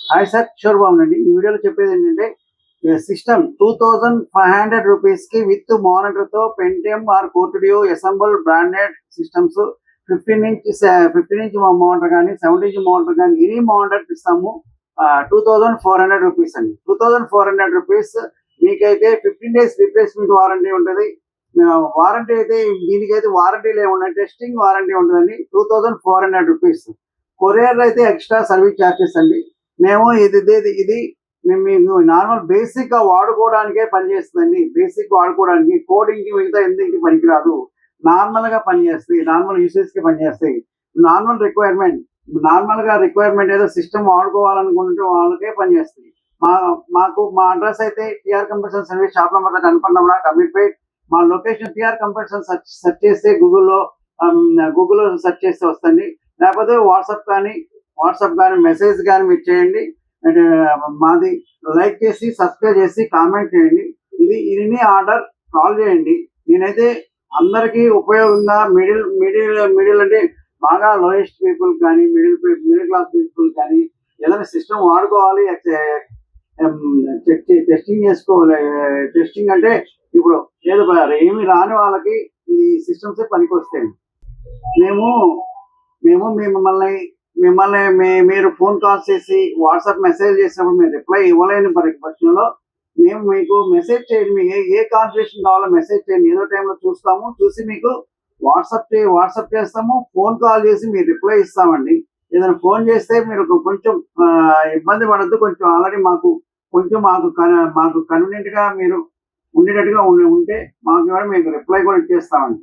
Hi sir, Kishore Babu అండి. ఈ వీడియోలో చెప్పేది ఏంటంటే సిస్టమ్ 2500 రూపీస్కి విత్ మానిటర్తో Pentium or core duo assemble branded systems 15 inch monitor కానీ 70 ఇంచ్ మానిటర్ కానీ ఎనీ మానిటర్ ఇస్తాము. 2400 రూపీస్ అండి. 2400 రూపీస్ మీకైతే 15 days రీప్లేస్మెంట్ వారంటీ ఉంటుంది. వారంటీ అయితే దీనికైతే వారంటీలు ఏమున్నాయి, టెస్టింగ్ వారంటీ ఉంటుందండి. 2400 రూపీస్. కొరియర్ అయితే ఎక్స్ట్రా సర్వీస్ ఛార్జెస్ అండి. మేము ఇది మేము మీకు నార్మల్ బేసిక్ గా వాడుకోవడానికే పనిచేస్తుందండి. బేసిక్ వాడుకోవడానికి కోడింగ్ కి మిగతా ఎందుకు పనికిరాదు. నార్మల్ గా పనిచేస్తాయి, నార్మల్ యూసేజ్ కి పనిచేస్తాయి. నార్మల్ గా రిక్వైర్మెంట్ ఏదో సిస్టమ్ వాడుకోవాలనుకుంటే వాళ్ళకే పనిచేస్తాయి. మా అడ్రస్ అయితే TR computer service shop number కనపడిన కమిట్పేట్. మా లొకేషన్ టిఆర్ కంప్యూటర్ సెర్చ్ చేస్తే గూగుల్లో సెర్చ్ చేస్తే వస్తుంది. లేకపోతే వాట్సాప్ కానీ మెసేజ్ కానీ మీరు చేయండి. మాది లైక్ చేసి సబ్స్క్రైబ్ చేసి కామెంట్ చేయండి. ఇది ఆర్డర్ కాల్ చేయండి. నేనైతే అందరికీ ఉపయోగంగా మిడిల్ అంటే బాగా లోయెస్ట్ పీపుల్ కానీ మిడిల్ క్లాస్ పీపుల్ కానీ ఏదైనా సిస్టమ్ వాడుకోవాలి, టెస్టింగ్ చేసుకోవాలి. టెస్టింగ్ అంటే ఇప్పుడు ఏదో ఏమి రాని వాళ్ళకి ఈ సిస్టమ్స్ పనికొస్తాయి. మేము మీరు ఫోన్ కాల్స్ చేసి వాట్సాప్ మెసేజ్ చేసినప్పుడు మీరు రిప్లై ఇవ్వలేని పక్షంలో మేము మీకు మెసేజ్ చేయండి. మీకు ఏ కాన్ఫిగరేషన్ కావాలో మెసేజ్ చేయండి. ఏదో టైంలో చూసి మీకు వాట్సాప్ చేస్తాము. ఫోన్ కాల్ చేసి మీరు రిప్లై ఇస్తామండి. ఏదైనా ఫోన్ చేస్తే మీరు కొంచెం ఇబ్బంది పడద్దు. కొంచెం ఆల్రెడీ మాకు కన్వీనియంట్ గా మీరు ఉండేటట్టుగా ఉంటే మాకు మీకు రిప్లై కూడా ఇచ్చేస్తామండి.